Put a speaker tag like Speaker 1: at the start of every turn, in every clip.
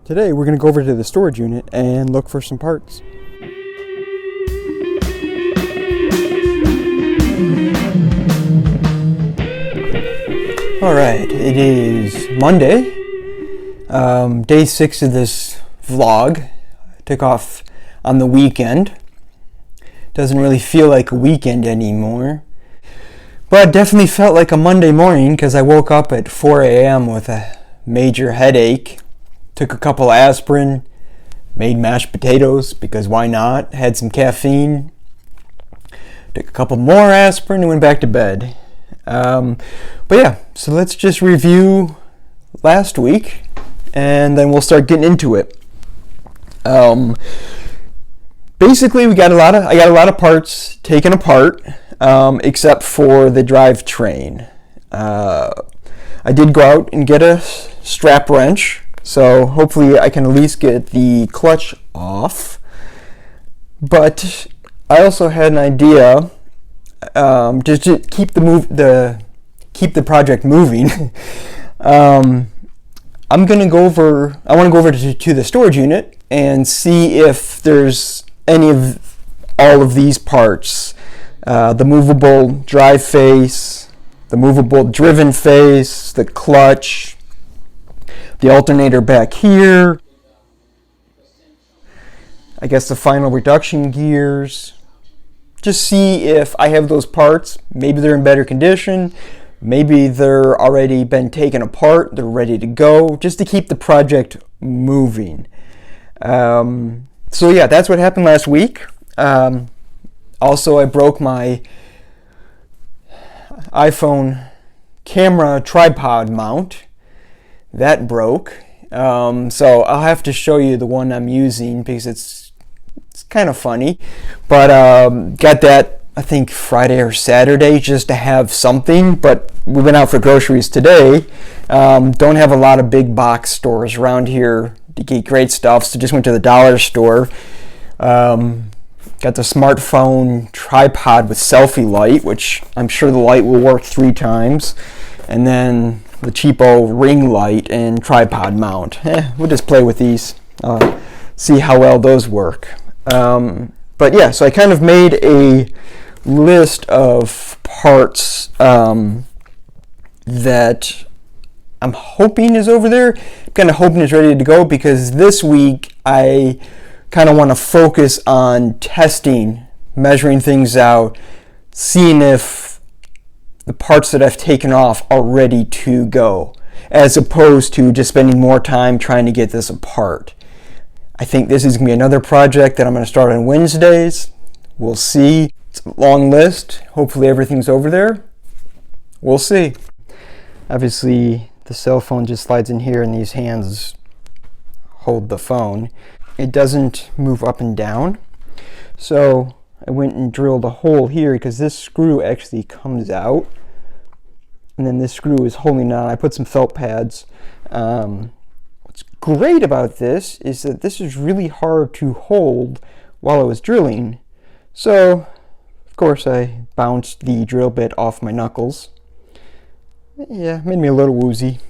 Speaker 1: Today we're going to go over to the storage unit and look for some parts. Alright, it is Monday, day 6 of this vlog. I took off on the weekend. Doesn't really feel like a weekend anymore. But it definitely felt like a Monday morning because I woke up at 4 a.m. with a major headache. Took a couple aspirin, made mashed potatoes because why not? Had some caffeine. Took a couple more aspirin and went back to bed. But yeah, so let's just review last week and then we'll start getting into it. Basically, I got a lot of parts taken apart, except for the drivetrain. I did go out and get a strap wrench, so hopefully I can at least get the clutch off. But I also had an idea, just to keep the project moving. I want to go over to the storage unit and see if there's any of all of these parts. The movable drive face, the movable driven face, the clutch, the alternator back here, I guess the final reduction gears. Just see if I have those parts. Maybe they're in better condition. Maybe they're already been taken apart. They're ready to go. Just to keep the project moving. So yeah, that's what happened last week. Also, I broke my iPhone camera tripod mount. That broke. So I'll have to show you the one I'm using because it's kind of funny. But got that, I think, Friday or Saturday just to have something. But we've been out for groceries today. Don't have a lot of big box stores around here to get great stuff, so just went to the dollar store. Got the smartphone tripod with selfie light, which I'm sure the light will work 3 times, and then the cheapo ring light and tripod mount. We'll just play with these, see how well those work. But yeah, so I kind of made a list of parts that I'm hoping is over there. I'm kind of hoping it's ready to go because this week I kind of want to focus on testing, measuring things out, seeing if the parts that I've taken off are ready to go, as opposed to just spending more time trying to get this apart. I think this is going to be another project that I'm going to start on Wednesdays. We'll see. It's a long list. Hopefully everything's over there. We'll see. Obviously, the cell phone just slides in here and these hands hold the phone. It doesn't move up and down. So I went and drilled a hole here because this screw actually comes out. And then this screw is holding on. I put some felt pads. What's great about this is that this is really hard to hold while I was drilling. So, of course, I bounced the drill bit off my knuckles. Yeah, made me a little woozy.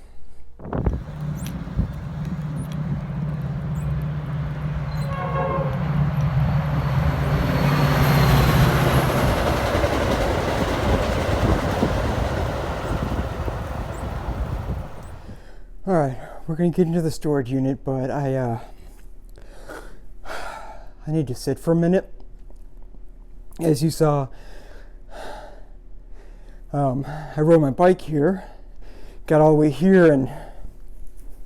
Speaker 1: Alright, we're going to get into the storage unit, but I need to sit for a minute. As you saw, I rode my bike here, got all the way here and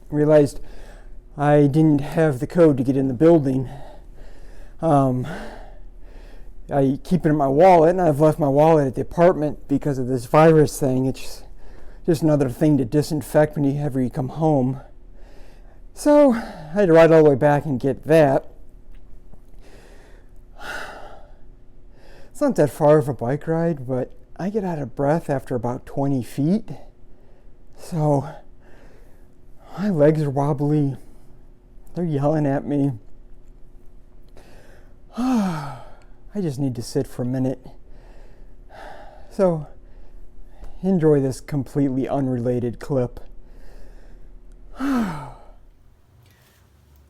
Speaker 1: realized I didn't have the code to get in the building. I keep it in my wallet, and I've left my wallet at the apartment because of this virus thing. It's just another thing to disinfect whenever you come home. So I had to ride all the way back and get that. It's not that far of a bike ride, but I get out of breath after about 20 feet. So my legs are wobbly. They're yelling at me. I just need to sit for a minute. So enjoy this completely unrelated clip.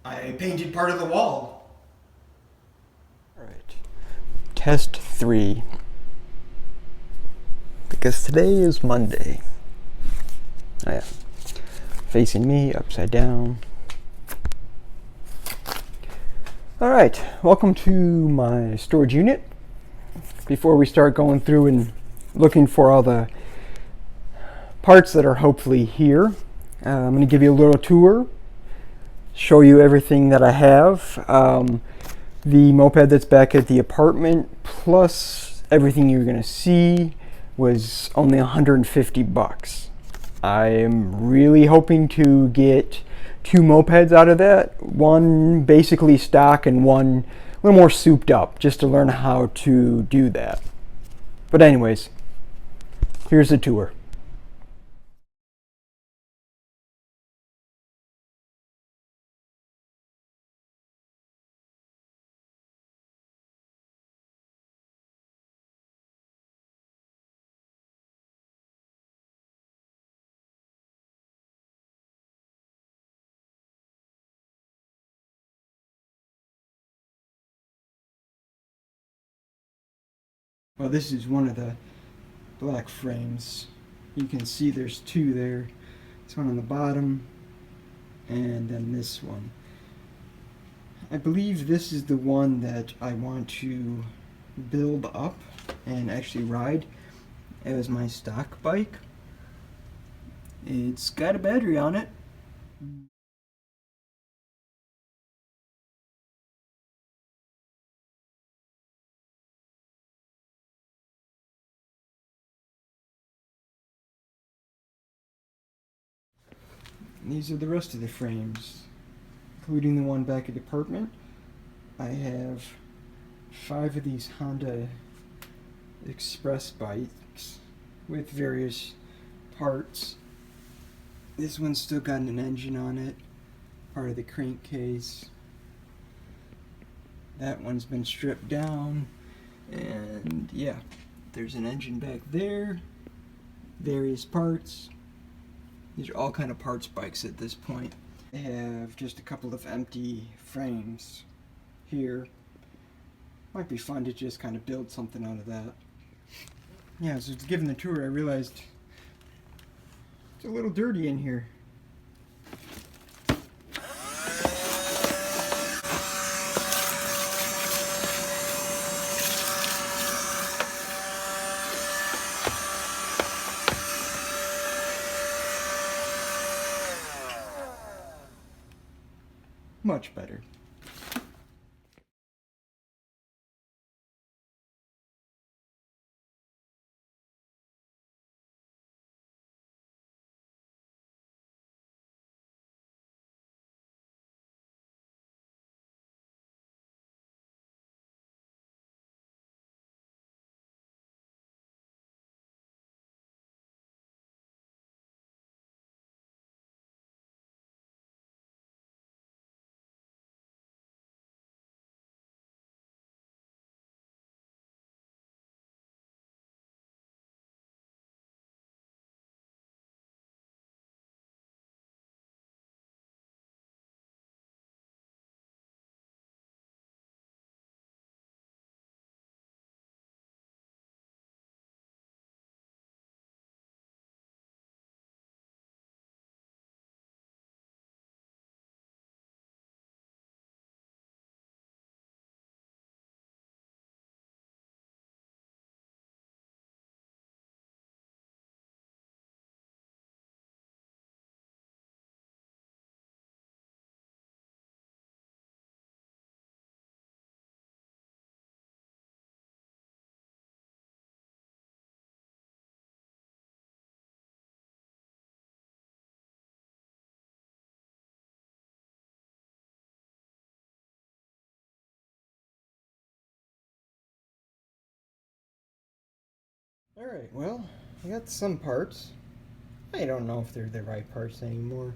Speaker 1: I painted part of the wall. All right. Test 3. Because today is Monday. Oh yeah. Facing me, upside down. Alright, welcome to my storage unit. Before we start going through and looking for all the parts that are hopefully here, I'm going to give you a little tour, show you everything that I have. The moped that's back at the apartment, plus everything you're going to see, was only $150. I am really hoping to get 2 mopeds out of that. One basically stock and one a little more souped up, just to learn how to do that. But anyways, here's the tour. Well, this is one of the black frames. You can see there's 2 there. This one on the bottom, and then this one. I believe this is the one that I want to build up and actually ride as my stock bike. It's got a battery on it. These are the rest of the frames, including the one back at the apartment. I have 5 of these Honda Express bikes with various parts. This one's still got an engine on it, part of the crankcase. That one's been stripped down, and yeah, there's an engine back there, various parts. These are all kind of parts bikes at this point. I have just a couple of empty frames here. Might be fun to just kind of build something out of that. Yeah, so given the tour, I realized it's a little dirty in here. Much better. Alright, well, I got some parts. I don't know if they're the right parts anymore,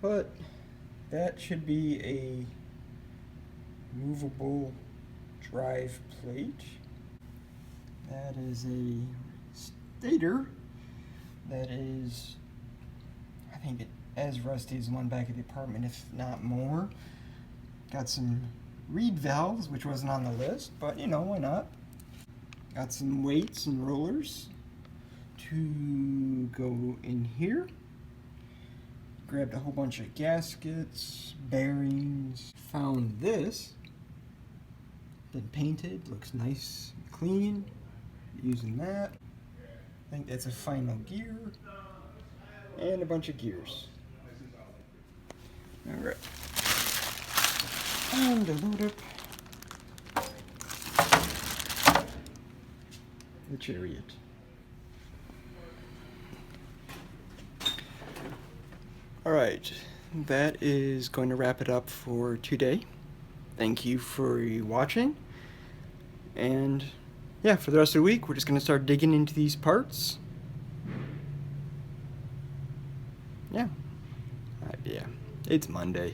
Speaker 1: but that should be a movable drive plate. That is a stator that is, I think, as rusty as the one back at the apartment, if not more. Got some reed valves, which wasn't on the list, but you know, why not? Got some weights and rollers to go in here. Grabbed a whole bunch of gaskets, bearings. Found this. Been painted, looks nice and clean. Using that. I think that's a final gear. And a bunch of gears. Alright. And to load up the chariot. Alright, that is going to wrap it up for today. Thank you for watching. And yeah, for the rest of the week, we're just going to start digging into these parts. Yeah. Yeah, it's Monday.